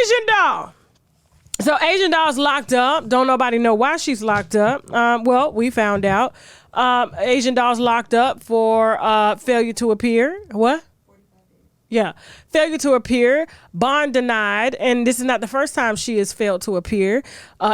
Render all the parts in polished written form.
Asian doll. So Asian doll's locked up. Don't nobody know why she's locked up. Well, we found out. Asian doll's locked up for failure to appear. What? Yeah. Failure to appear. Bond denied. And this is not the first time she has failed to appear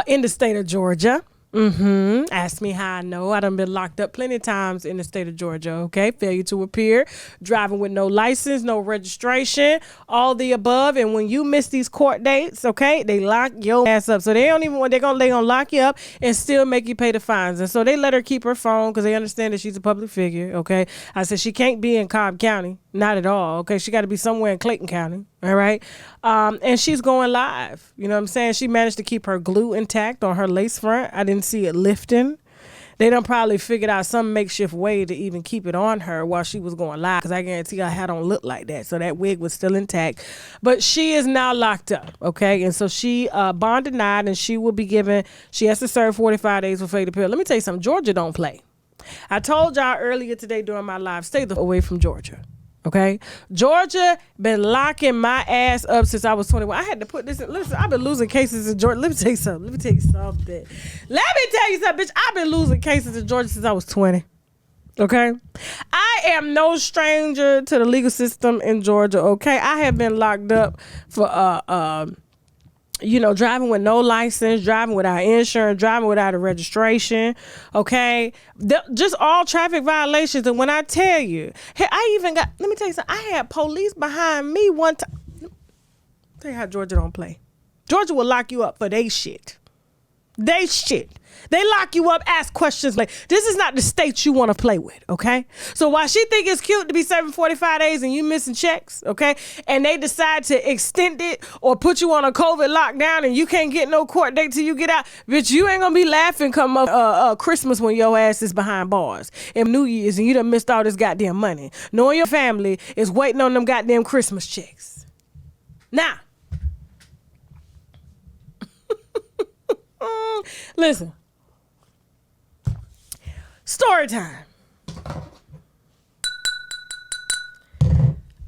in the state of Georgia. Ask me how I know. I done been locked up plenty of times in the state of Georgia, okay? Failure to appear, driving with no license, no registration, all the above. And when you miss these court dates, okay, they lock your ass up. So they gonna lock you up and still make you pay the fines. And so they let her keep her phone because they understand that she's a public figure, okay? I said she can't be in Cobb County, not at all, okay? She got to be somewhere in Clayton County, all right? And she's going live. You know what I'm saying? She managed to keep her glue intact on her lace front. I didn't see it lifting. They done probably figured out some makeshift way to even keep it on her while she was going live, because I guarantee her hair don't look like that. So that wig was still intact. But she is now locked up, okay? And so she bond denied, and she has to serve 45 days for failure to appear. Let me tell you something. Georgia don't play. I told y'all earlier today during my live, stay away from Georgia. Okay, Georgia been locking my ass up since I was 21. I had to put this in. Listen, I've been losing cases in Georgia. Let me tell you something, bitch. I've been losing cases in Georgia since I was 20. Okay, I am no stranger to the legal system in Georgia. Okay, I have been locked up for driving with no license, driving without insurance, driving without a registration, okay? Just all traffic violations. And when I tell you, hey, let me tell you something, I had police behind me one time. Tell you how Georgia don't play. Georgia will lock you up for they shit. They lock you up, ask questions like, this is not the state you want to play with, okay? So while she think it's cute to be serving 45 days and you missing checks, okay? And they decide to extend it or put you on a COVID lockdown and you can't get no court date till you get out, bitch, you ain't gonna be laughing come up Christmas when your ass is behind bars and New Year's and you done missed all this goddamn money. Knowing your family is waiting on them goddamn Christmas checks. Now, listen. Story time.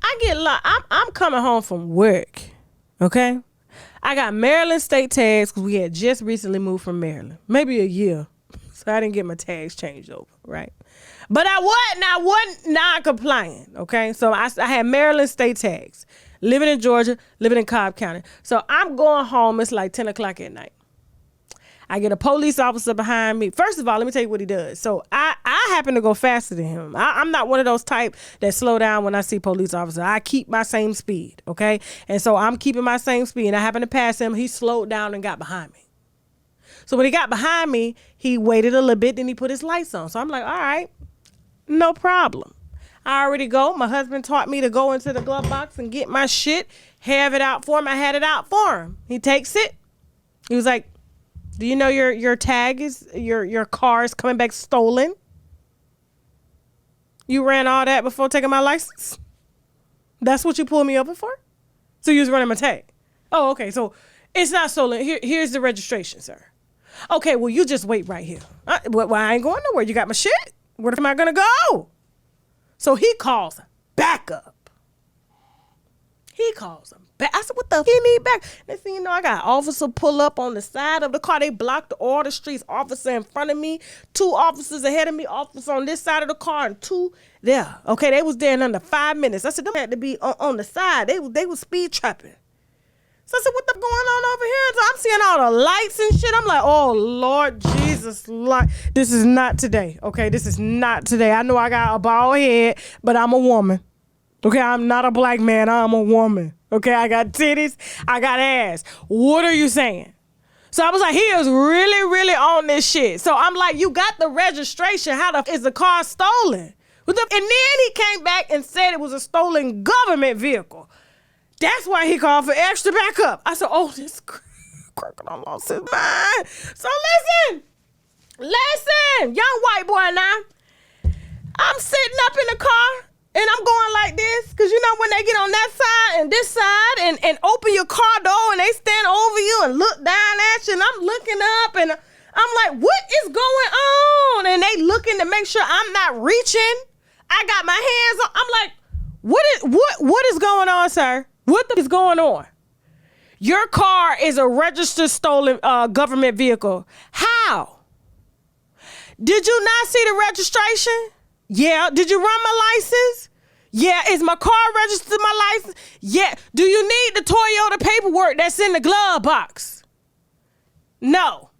I get locked. I'm coming home from work. Okay? I got Maryland state tags because we had just recently moved from Maryland. Maybe a year. So I didn't get my tags changed over, right? But I wasn't non-compliant, okay? So I had Maryland state tags. Living in Georgia, living in Cobb County. So I'm going home. It's like 10 o'clock at night. I get a police officer behind me. First of all, let me tell you what he does. So I happen to go faster than him. I'm not one of those type that slow down when I see police officer. I keep my same speed, okay? And so I'm keeping my same speed. And I happen to pass him. He slowed down and got behind me. So when he got behind me, he waited a little bit, then he put his lights on. So I'm like, all right, no problem. I already go. My husband taught me to go into the glove box and get my shit, have it out for him. I had it out for him. He takes it. He was like, do you know your tag is, your car is coming back stolen? You ran all that before taking my license? That's what you pulled me over for? So you was running my tag. Oh, okay. So it's not stolen. Here's the registration, sir. Okay, well, you just wait right here. Well, I ain't going nowhere. You got my shit? Where am I going to go? So he calls backup. He calls him back. I said, what the f*** you need back? Next thing you know, I got an officer pull up on the side of the car. They blocked all the streets. Officer in front of me, 2 officers ahead of me, officer on this side of the car, and 2 there. Okay, they was there in under 5 minutes. I said, them had to be on the side. They was speed trapping. So I said, what the going on over here? So I'm seeing all the lights and shit. I'm like, oh, Lord Jesus. This is not today. Okay, this is not today. I know I got a bald head, but I'm a woman. Okay, I'm not a black man. I'm a woman. Okay, I got titties. I got ass. What are you saying? So I was like, he is really, really on this shit. So I'm like, you got the registration. How is the car stolen? And then he came back and said it was a stolen government vehicle. That's why he called for extra backup. I said, oh, this criminal lost his mind. So listen, young white boy now. I'm sitting up in the car. And I'm going like this, because you know when they get on that side and this side and open your car door and they stand over you and look down at you, and I'm looking up and I'm like, what is going on? And they looking to make sure I'm not reaching. I got my hands on. I'm like, what is going on, sir? What is going on? Your car is a registered stolen government vehicle. How? Did you not see the registration? Yeah. Did you run my license? Yeah. Is my car registered to my license? Yeah. Do you need the Toyota paperwork that's in the glove box? No.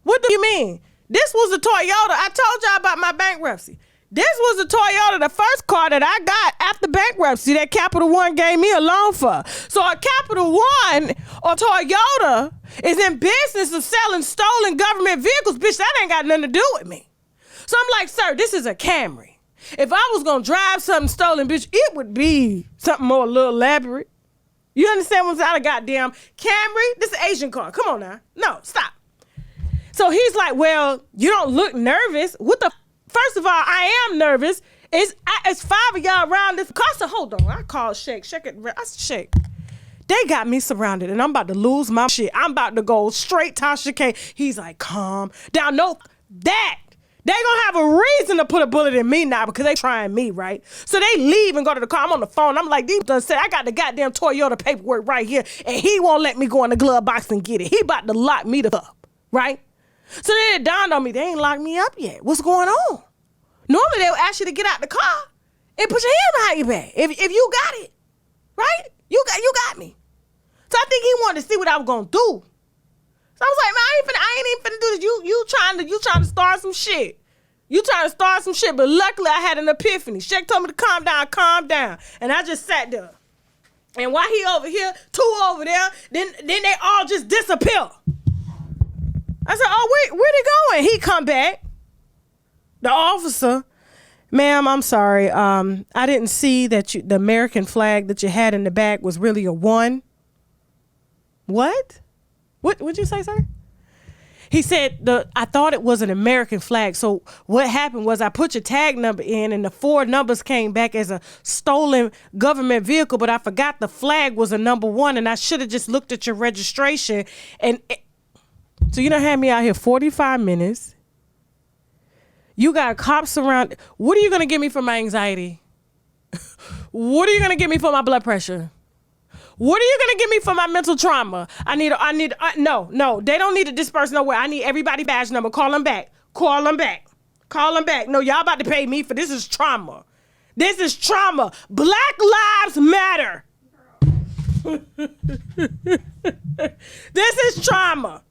What do you mean? This was a Toyota. I told y'all about my bankruptcy. This was a Toyota, the first car that I got after bankruptcy that Capital One gave me a loan for. So a Capital One or Toyota is in business of selling stolen government vehicles. Bitch, that ain't got nothing to do with me. So I'm like, sir, this is a Camry. If I was going to drive something stolen, bitch, it would be something more a little elaborate. You understand what I'm saying? A goddamn Camry? This is an Asian car. Come on now. No, stop. So he's like, well, you don't look nervous. What the First of all, I am nervous. It's 5 of y'all around this car. So hold on. I called Shake. Shake it. I said, Shake. They got me surrounded and I'm about to lose my shit. I'm about to go straight Tasha K. He's like, calm down. No, that. They gonna have a reason to put a bullet in me now because they trying me, right? So they leave and go to the car. I'm on the phone. I'm like, these done said, I got the goddamn Toyota paperwork right here and he won't let me go in the glove box and get it. He about to lock me the up, right? So then it dawned on me, they ain't locked me up yet. What's going on? Normally they would ask you to get out the car and put your hand behind your back. If you got it, right? You got me. So I think he wanted to see what I was gonna do. So I was like, man, I ain't even finna do this. You trying to start some shit. You trying to start some shit, but luckily I had an epiphany. Shaq told me to calm down. And I just sat there. And while he over here, two over there, then they all just disappear. I said, oh, where they going? He come back. The officer, ma'am, I'm sorry. I didn't see that the American flag that you had in the back was really a 1. What? What'd you say, sir? He said, I thought it was an American flag. So what happened was I put your tag number in and the 4 numbers came back as a stolen government vehicle, but I forgot the flag was a number 1 and I should have just looked at your registration. So you done had me out here 45 minutes. You got cops around. What are you going to give me for my anxiety? What are you going to give me for my blood pressure? What are you going to give me for my mental trauma? No, they don't need to disperse nowhere. I need everybody badge number. Call them back. No, y'all about to pay me for this is trauma. This is trauma. Black lives matter. This is trauma.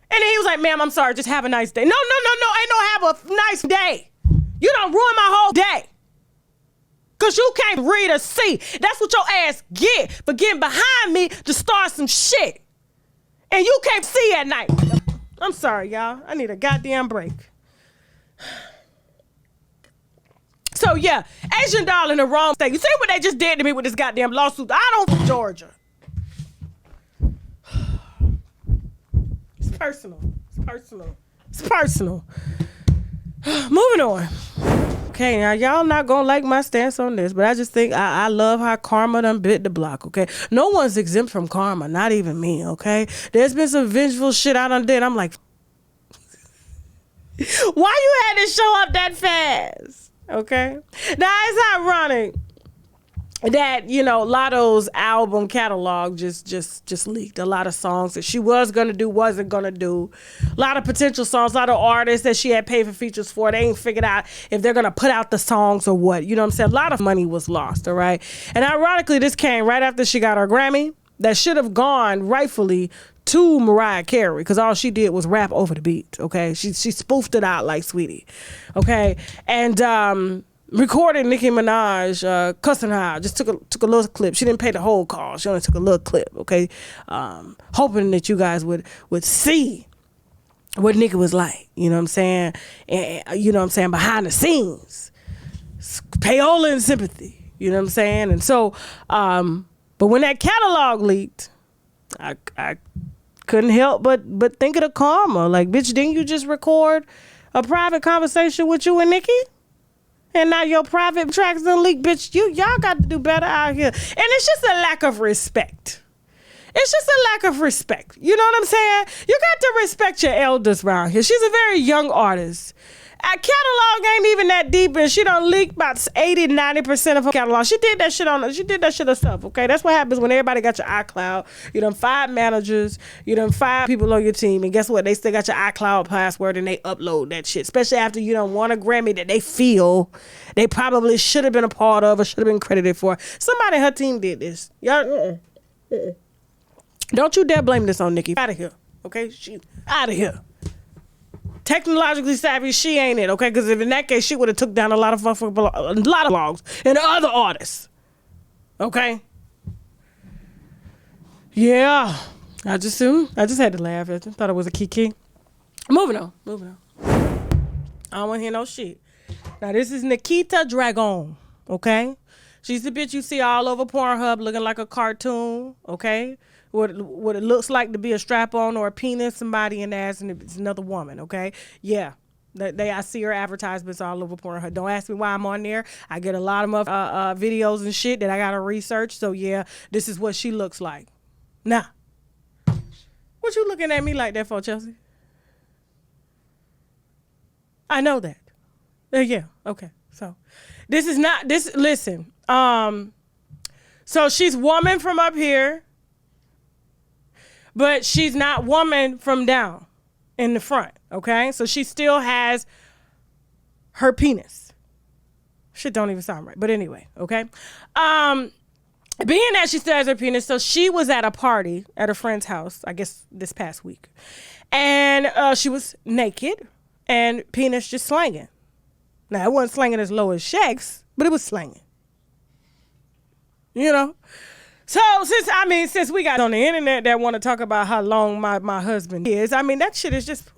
And then he was like, ma'am, I'm sorry. Just have a nice day. No. Ain't no have a nice day. You done ruined my whole day. Because you can't read or see. That's what your ass get for getting behind me to start some shit. And you can't see at night. I'm sorry, y'all. I need a goddamn break. So, yeah, Asian doll in the wrong state. You see what they just did to me with this goddamn lawsuit? I don't from Georgia. It's personal. Moving on. Okay, now y'all not gonna like my stance on this, but I just think I love how karma done bit the block, okay? No one's exempt from karma, not even me, okay? There's been some vengeful shit I done did. I'm like, why you had to show up that fast, okay? Now, it's ironic that, Lotto's album catalog just leaked. A lot of songs that she was gonna do, wasn't gonna do. A lot of potential songs, a lot of artists that she had paid for features for. They ain't figured out if they're gonna put out the songs or what. You know what I'm saying? A lot of money was lost, all right? And ironically, this came right after she got her Grammy. That should have gone rightfully to Mariah Carey, because all she did was rap over the beat, okay? She spoofed it out like Sweetie, okay? And recorded Nicki Minaj cussing her out. Just took a little clip. She didn't pay the whole call. She only took a little clip, okay? Hoping that you guys would see what Nicki was like, you know what I'm saying? And, you know what I'm saying, behind the scenes. Payola and sympathy, you know what I'm saying? And so, but when that catalog leaked, I couldn't help but think of the karma. Like, bitch, didn't you just record a private conversation with you and Nicki? And now your private tracks done leak, bitch. Y'all got to do better out here. And it's just a lack of respect. It's just a lack of respect. You know what I'm saying? You got to respect your elders around here. She's a very young artist. Our catalog ain't even that deep, and she done leaked about 80-90% of her catalog. She did that shit herself, okay? That's what happens when everybody got your iCloud. You done 5 managers, you done 5 people on your team, and guess what? They still got your iCloud password, and they upload that shit, especially after you done won a Grammy that they feel they probably should have been a part of or should have been credited for. Somebody in her team did this. Y'all, don't you dare blame this on Nicki. Out of here, okay? She out of here. Technologically savvy, she ain't it, okay? Because if in that case, she would have took down a lot of blogs and other artists, okay? Yeah, I just had to laugh. I just thought it was a kiki. Moving on. I don't want to hear no shit. Now this is Nikita Dragun, okay? She's the bitch you see all over Pornhub looking like a cartoon, okay? What it looks like to be a strap-on or a penis, somebody in the ass, and it's another woman, okay? Yeah. I see her advertisements all over Pornhub. Don't ask me why I'm on there. I get a lot of videos and shit that I gotta research. So yeah, this is what she looks like. Now, what you looking at me like that for, Chelsea? I know that. Yeah, okay. So listen. So she's woman from up here, but she's not woman from down in the front, okay? So she still has her penis. Shit don't even sound right, but anyway, okay? Being that she still has her penis, so she was at a party at a friend's house, I guess this past week, and she was naked and penis just slanging. Now, it wasn't slanging as low as Shaq's, but it was slanging. You know? So, since we got on the internet that want to talk about how long my husband is, I mean, that shit is just...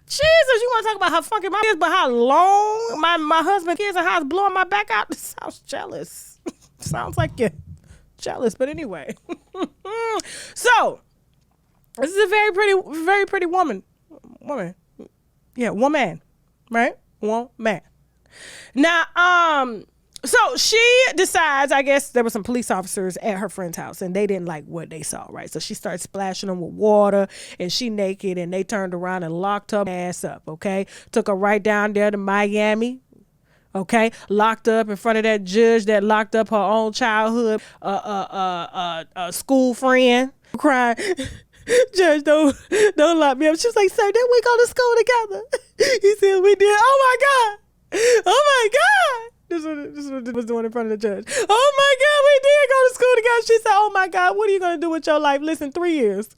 Jesus, you want to talk about how fucking my is, but how long my husband is and how it's blowing my back out? This sounds jealous. Sounds like you're jealous, but anyway. So, this is a very pretty woman. Yeah, woman. Right? Woman. Now, so she decides, I guess there were some police officers at her friend's house and they didn't like what they saw, right? So she started splashing them with water and she naked and they turned around and locked her ass up, okay? Took her right down there to Miami, okay? Locked up in front of that judge that locked up her own childhood school friend. Crying, Judge, don't lock me up. She was like, sir, didn't we go to school together? He said we did. Oh my God. This is what it was doing in front of the judge. Oh my God, we did go to school together. She said, oh my God, what are you going to do with your life? Listen, 3 years.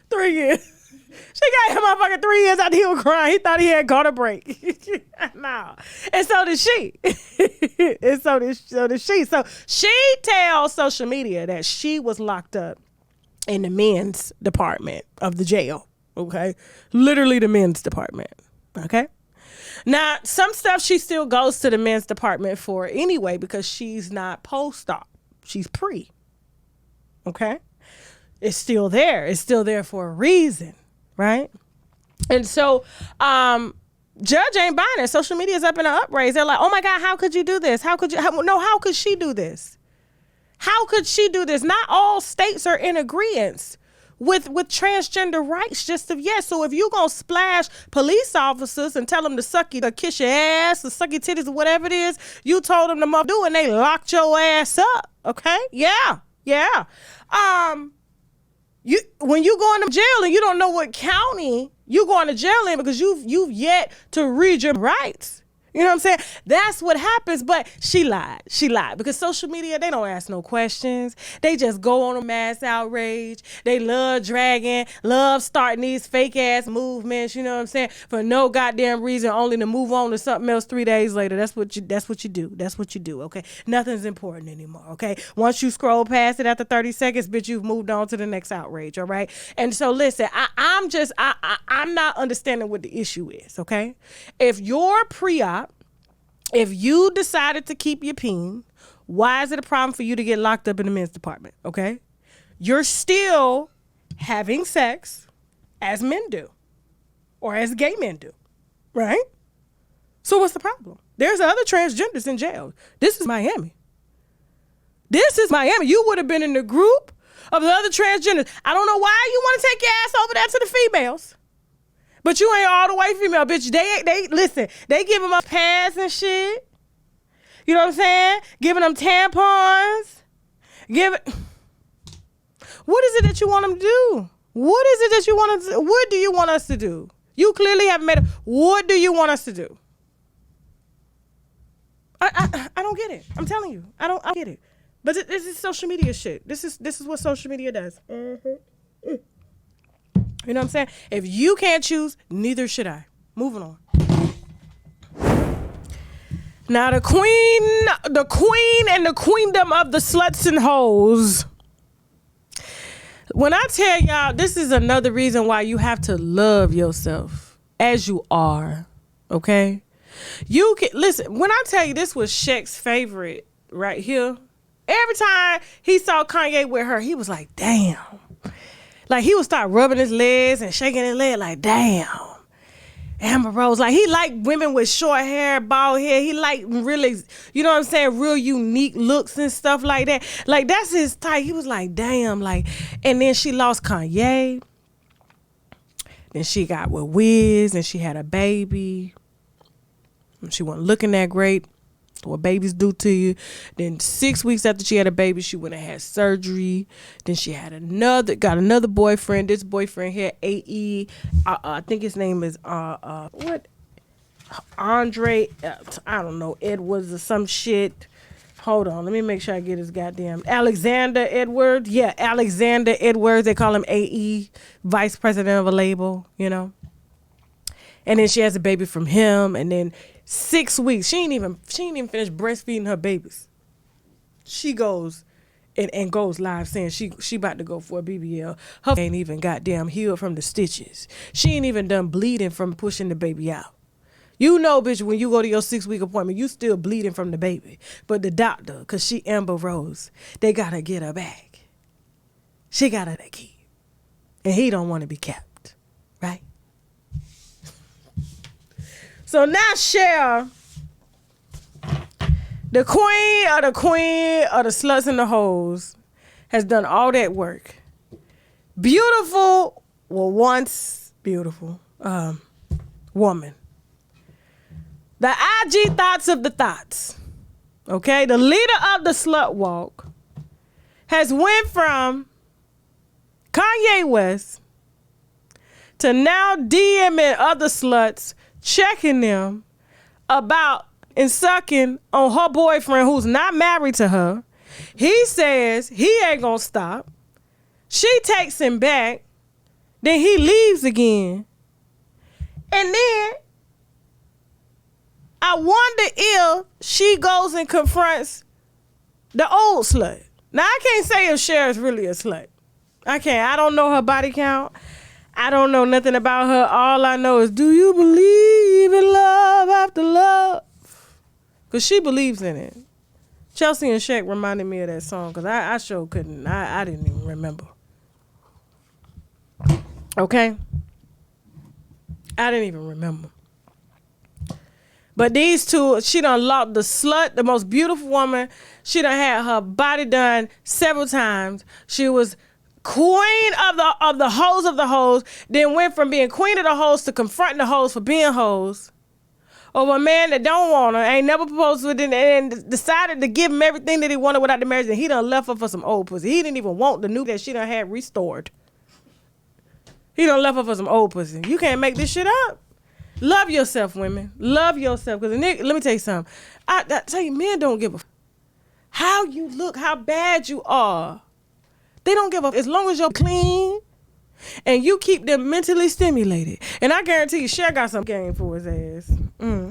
3 years. She got him motherfucking 3 years after he was crying. He thought he had caught a break. No. And so did she. So she tells social media that she was locked up in the men's department of the jail. Okay? Literally the men's department. Okay? Now, some stuff she still goes to the men's department for anyway because she's not post-op. She's pre. Okay? It's still there. It's still there for a reason. Right? And so, Judge ain't buying it. Social media is up in an upraise. They're like, oh my God, how could you do this? How could she do this? How could she do this? Not all states are in agreement with transgender rights just of yet. So if you gonna splash police officers and tell them to suck you, to kiss your ass, or suck your titties, or whatever it is, you told them to do, and they locked your ass up. Okay? Yeah. When you go into jail and you don't know what county you going to jail in because you've yet to read your rights. You know what I'm saying? That's what happens. But she lied. Because social media, they don't ask no questions. They just go on a mass outrage. They love dragging, love starting these fake ass movements, you know what I'm saying? For no goddamn reason, only to move on to something else 3 days later. That's what you do, okay? Nothing's important anymore, okay? Once you scroll past it after 30 seconds, bitch, you've moved on to the next outrage, all right? And so listen, I'm not understanding what the issue is, okay? If you're pre-op, if you decided to keep your peen, why is it a problem for you to get locked up in the men's department, okay? You're still having sex as men do or as gay men do, right? So what's the problem? There's other transgenders in jail. This is Miami. You would have been in the group of the other transgenders. I don't know why you want to take your ass over there to the females. But you ain't all the way female, bitch. They listen, they give them up pads and shit. You know what I'm saying? Giving them tampons. What is it that you want them to do? What is it that you want to do? What do you want us to do? You clearly haven't made it. What do you want us to do? I don't get it. I'm telling you. I don't get it. But this is social media shit. This is what social media does. Mm-hmm. You know what I'm saying? If you can't choose, neither should I. Moving on. Now the queen and the queendom of the sluts and hoes. When I tell y'all, this is another reason why you have to love yourself as you are. Okay? You can listen, when I tell you this was Shaq's favorite right here, every time he saw Kanye with her, he was like, damn. Like he would start rubbing his legs and shaking his leg like, damn. Amber Rose, like he liked women with short hair, bald hair. He liked really, you know what I'm saying, real unique looks and stuff like that. Like that's his type. He was like, damn, like, and then she lost Kanye. Then she got with Wiz and she had a baby. She wasn't looking that great. What babies do to you. Then 6 weeks after she had a baby, she went and had surgery. Then she had got another boyfriend. This boyfriend here, AE. I think his name is what? Andre. I don't know. Edwards or some shit. Hold on. Let me make sure I get his goddamn Alexander Edwards. Yeah, Alexander Edwards. They call him AE, vice president of a label. You know. And then she has a baby from him, and then 6 weeks. She ain't even finished breastfeeding her babies. She goes and goes live saying she about to go for a BBL. Her ain't even goddamn healed from the stitches. She ain't even done bleeding from pushing the baby out. You know, bitch, when you go to your 6-week appointment, you still bleeding from the baby. But the doctor, cause she Amber Rose, they gotta get her back. She got her to keep. And he don't want to be kept. Right? So now Cher, the queen of the sluts and the hoes, has done all that work. Beautiful, well, once beautiful woman. The IG thoughts of the thoughts, okay? The leader of the slut walk has went from Kanye West to now DMing other sluts, checking them about and sucking on her boyfriend who's not married to her. He says he ain't gonna stop. She takes him back. Then he leaves again. And then I wonder if she goes and confronts the old slut. Now I can't say if Cher is really a slut. I can't. I don't know her body count. I don't know nothing about her. All I know is, do you believe in love after love? Because she believes in it. Chelsea and Shaq reminded me of that song because I sure couldn't. I didn't even remember. Okay? I didn't even remember. But these two, she done locked the slut, the most beautiful woman. She done had her body done several times. She was queen of the hoes, then went from being queen of the hoes to confronting the hoes for being hoes. Or a man that don't want her, ain't never proposed with her, and decided to give him everything that he wanted without the marriage, and he done left her for some old pussy. He didn't even want the new that she done had restored. He done left her for some old pussy. You can't make this shit up. Love yourself, women. Love yourself. Because let me tell you something. I tell you, men don't give a how you look, how bad you are. They don't give a as long as you're clean and you keep them mentally stimulated. And I guarantee you, Cher got some game for his ass.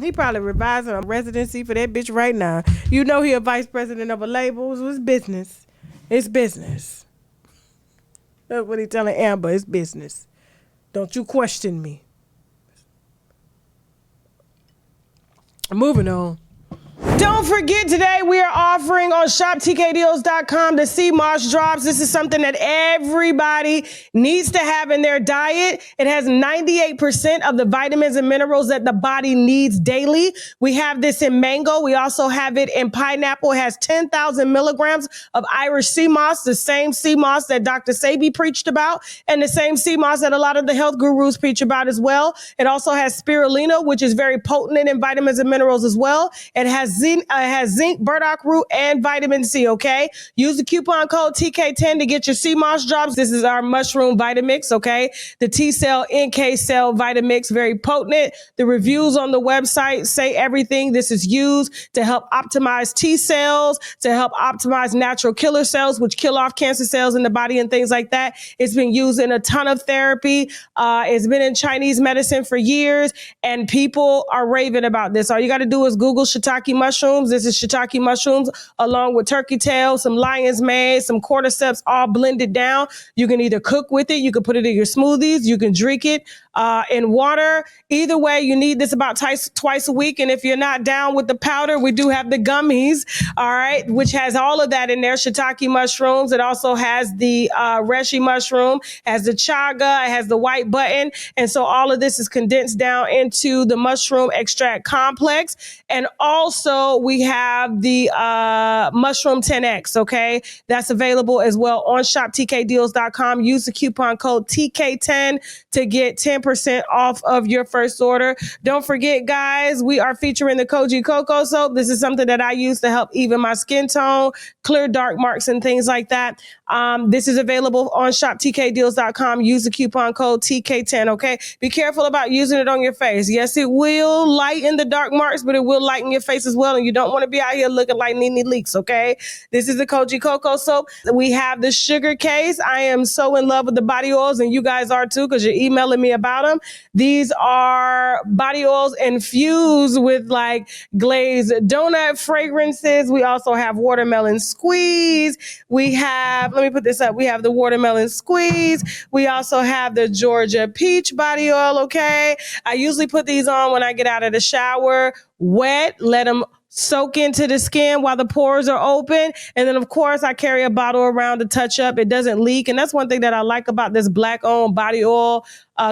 He probably revising a residency for that bitch right now. You know he a vice president of a label. So it's business. It's business. That's what he telling Amber. It's business. Don't you question me. Moving on. Don't forget, today we are offering on shoptkdeals.com the sea moss drops. This is something that everybody needs to have in their diet. It has 98% of the vitamins and minerals that the body needs daily. We have this in mango. We also have it in pineapple. It has 10,000 milligrams of Irish sea moss, the same sea moss that Dr. Sebi preached about, and the same sea moss that a lot of the health gurus preach about as well. It also has spirulina, which is very potent in vitamins and minerals as well. It has zinc, burdock root, and vitamin C, okay? Use the coupon code TK10 to get your sea moss drops. This is our mushroom Vitamix, okay? The T-cell, NK cell Vitamix, very potent. The reviews on the website say everything. This is used to help optimize T cells, to help optimize natural killer cells, which kill off cancer cells in the body and things like that. It's been used in a ton of therapy. It's been in Chinese medicine for years, and people are raving about this. All you got to do is Google shiitake mushrooms. This is shiitake mushrooms along with turkey tail, some lion's mane, some cordyceps, all blended down. You can either cook with it, you can put it in your smoothies, you can drink it in water. Either way, you need this about twice a week. And if you're not down with the powder, we do have the gummies, all right, which has all of that in there. Shiitake mushrooms. It also has the reishi mushroom, has the chaga, it has the white button. And so all of this is condensed down into the mushroom extract complex. And also we have the mushroom 10X, okay? That's available as well on shoptkdeals.com. Use the coupon code TK10 to get 10% off of your first order. Don't forget, guys, we are featuring the Koji Cocoa Soap. This is something that I use to help even my skin tone, clear dark marks and things like that. This is available on shoptkdeals.com. Use the coupon code TK10, okay? Be careful about using it on your face. Yes, it will lighten the dark marks, but it will lighten your face as well, and you don't want to be out here looking like Nene Leaks, okay? This is the Koji Cocoa Soap. We have the sugar case. I am so in love with the body oils, and you guys are too, because you're emailing me about them. These are body oils infused with like glazed donut fragrances. We also have watermelon squeeze. We have, let me put this up. We have the watermelon squeeze. We also have the Georgia peach body oil, okay? I usually put these on when I get out of the shower, wet, let them soak into the skin while the pores are open. And then, of course, I carry a bottle around to touch up. It doesn't leak. And that's one thing that I like about this Black-owned body oil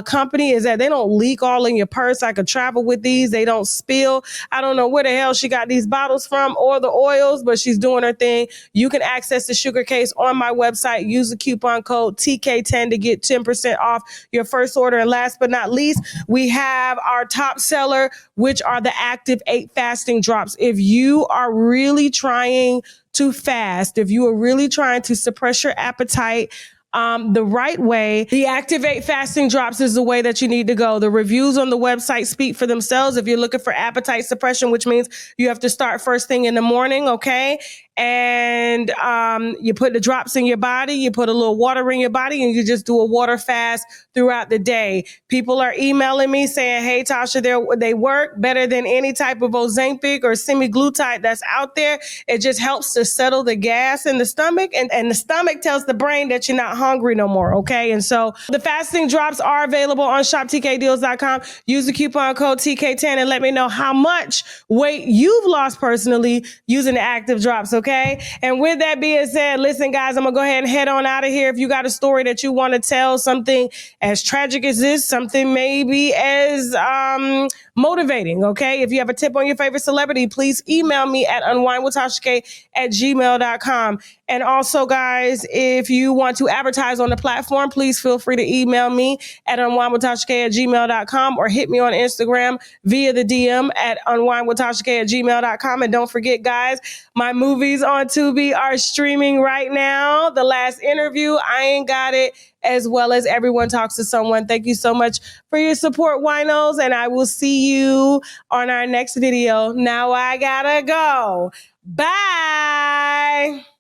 company is that they don't leak all in your purse. I could travel with these. They don't spill. I don't know where the hell she got these bottles from or the oils, but she's doing her thing. You can access the sugar case on my website. Use the coupon code TK10 to get 10% off your first order. And last but not least, we have our top seller, which are the Active 8 fasting drops. If you are really trying to fast, if you are really trying to suppress your appetite, the right way, the Active 8 fasting drops is the way that you need to go. The reviews on the website speak for themselves. If you're looking for appetite suppression, which means you have to start first thing in the morning, okay? And you put the drops in your body, you put a little water in your body, and you just do a water fast throughout the day. People are emailing me saying, hey, Tasha, they work better than any type of Ozempic or semaglutide that's out there. It just helps to settle the gas in the stomach, and the stomach tells the brain that you're not hungry no more, okay? And so the fasting drops are available on shoptkdeals.com. Use the coupon code TK10 and let me know how much weight you've lost personally using the Active drops, okay? And with that being said, listen, guys, I'm going to go ahead and head on out of here. If you got a story that you want to tell, something as tragic as this, something maybe as motivating, okay? If you have a tip on your favorite celebrity, please email me at unwindwithtasha@gmail.com. And also, guys, if you want to advertise on the platform, please feel free to email me at unwindwithtasha@gmail.com or hit me on Instagram via the DM at unwindwithtasha@gmail.com. And don't forget, guys, my movies on Tubi are streaming right now. The Last Interview, I Ain't Got It, as well as Everyone Talks to Someone. Thank you so much for your support, winos, and I will see you on our next video. Now I gotta go. Bye.